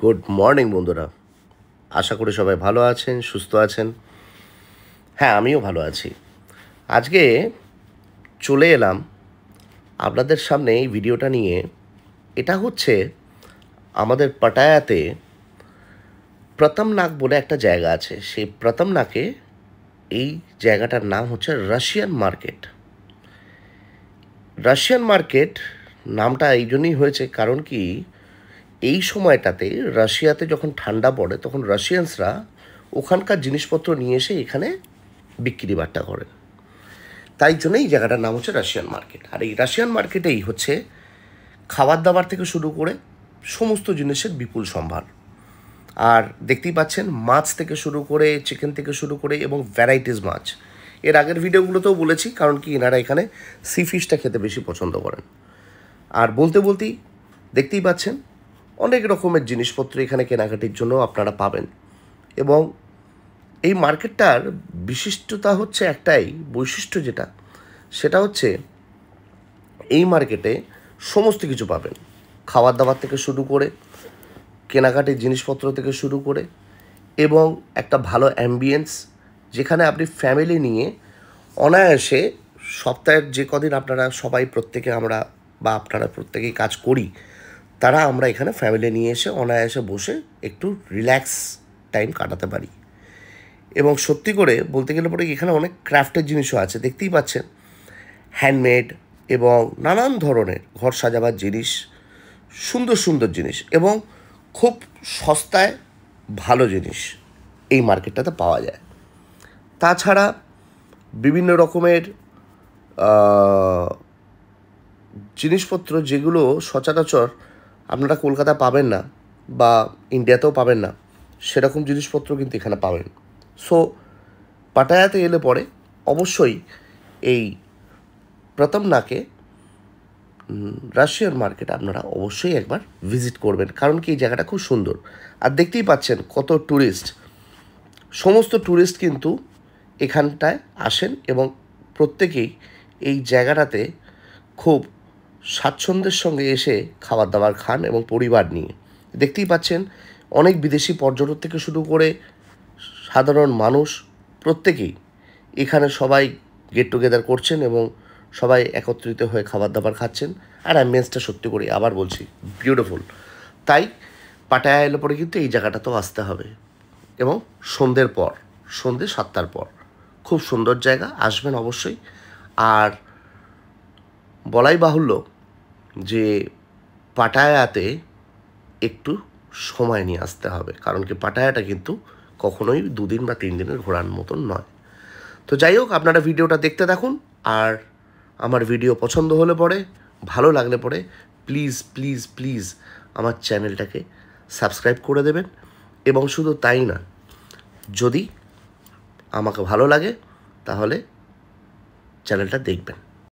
Good morning বন্ধুরা। আশা করি সবাই ভালো আছেন, সুস্থ আছেন। হ্যাঁ, আমিও ভালো আছি। আজকে চলে এলাম আপনাদের সামনে এই ভিডিওটা নিয়ে। এটা হচ্ছে আমাদের পাটায়াতে প্রথমনাক বলে একটা জায়গা আছে। সেই প্রথমনাকে এই জায়গাটার নাম হচ্ছে রাশিয়ান মার্কেট। রাশিয়ান মার্কেট নামটা এই জন্যই হয়েছে কারণ কি, এই সময়টাতে রাশিয়াতে যখন ঠান্ডা পড়ে তখন রাশিয়ানসরা ওখানকার জিনিসপত্র নিয়ে এসে এখানে বিক্রি বাট্টা করেন। তাই জন্য এই জায়গাটার নাম হচ্ছে রাশিয়ান মার্কেট। আর এই রাশিয়ান মার্কেটেই হচ্ছে খাবার দাবার থেকে শুরু করে সমস্ত জিনিসের বিপুল সম্ভার। আর দেখতেই পাচ্ছেন, মাছ থেকে শুরু করে, চিকেন থেকে শুরু করে এবং ভ্যারাইটিস মাছ। এর আগের ভিডিওগুলোতেও বলেছি, কারণ কি এনারা এখানে সি ফিশটা খেতে বেশি পছন্দ করেন। আর বলতে বলতেই দেখতেই পাচ্ছেন অনেক রকমের জিনিসপত্র এখানে কেনাকাটির জন্য আপনারা পাবেন। এবং এই মার্কেটটার বিশিষ্টতা হচ্ছে একটাই, বৈশিষ্ট্য যেটা, সেটা হচ্ছে এই মার্কেটে সমস্ত কিছু পাবেন। খাবার দাবার থেকে শুরু করে, কেনাকাটির জিনিসপত্র থেকে শুরু করে, এবং একটা ভালো অ্যাম্বিয়েন্স, যেখানে আপনি ফ্যামিলি নিয়ে অনায়াসে সপ্তাহের যে কদিন আপনারা সবাই প্রত্যেকে আমরা বা আপনারা প্রত্যেকেই কাজ করি, তারা আমরা এখানে ফ্যামিলি নিয়ে এসে অনায়াসে বসে একটু রিল্যাক্স টাইম কাটাতে পারি। এবং সত্যি করে বলতে গেলে পরে এখানে অনেক ক্রাফটের জিনিসও আছে, দেখতেই পাচ্ছেন, হ্যান্ডমেড এবং নানান ধরনের ঘর সাজাবার জিনিস, সুন্দর সুন্দর জিনিস এবং খুব সস্তায় ভালো জিনিস এই মার্কেটটাতে পাওয়া যায়। তাছাড়া বিভিন্ন রকমের জিনিসপত্র যেগুলো সচরাচর আপনারা কলকাতা পাবেন না বা ইন্ডিয়াতেও পাবেন না, সেরকম জিনিসপত্র কিন্তু এখানে পাবেন। সো পাটায়াতে এলে পরে অবশ্যই এই প্রথমনাকে রাশিয়ান মার্কেট আপনারা অবশ্যই একবার ভিজিট করবেন, কারণ কি এই জায়গাটা খুব সুন্দর। আর দেখতেই পাচ্ছেন কত ট্যুরিস্ট, সমস্ত ট্যুরিস্ট কিন্তু এখানটায় আসেন এবং প্রত্যেকেই এই জায়গাটাতে খুব স্বাচ্ছন্দ্যের সঙ্গে এসে খাবার দাবার খান এবং পরিবার নিয়ে। দেখতেই পাচ্ছেন অনেক বিদেশি পর্যটক থেকে শুরু করে সাধারণ মানুষ প্রত্যেকেই এখানে সবাই গেট টুগেদার করছেন এবং সবাই একত্রিত হয়ে খাবার দাবার খাচ্ছেন। আর অ্যাম্বিয়েন্সটা সত্যি করে আবার বলছি, বিউটিফুল। তাই পাটায়া এলে পরে কিন্তু এই জায়গাটাতেও আসতে হবে। এবং সন্ধ্যের পর, সন্ধ্যে 7টার পর খুব সুন্দর জায়গা, আসবেন অবশ্যই। আর বলাই বাহুল্য যে পাটায়াতে একটু সময় নিয়ে আসতে হবে, কারণ কি পাটায়াটা কিন্তু কখনোই 2 দিন বা 3 দিনের ঘোরার মতন নয়। তো যাই হোক, আপনারা ভিডিওটা দেখতে থাকুন। আর আমার ভিডিও পছন্দ হলে পরে, ভালো লাগলে পরে প্লিজ প্লিজ প্লিজ আমার চ্যানেলটাকে সাবস্ক্রাইব করে দেবেন। এবং শুধু তাই না, যদি আমাকে ভালো লাগে তাহলে চ্যানেলটা দেখবেন।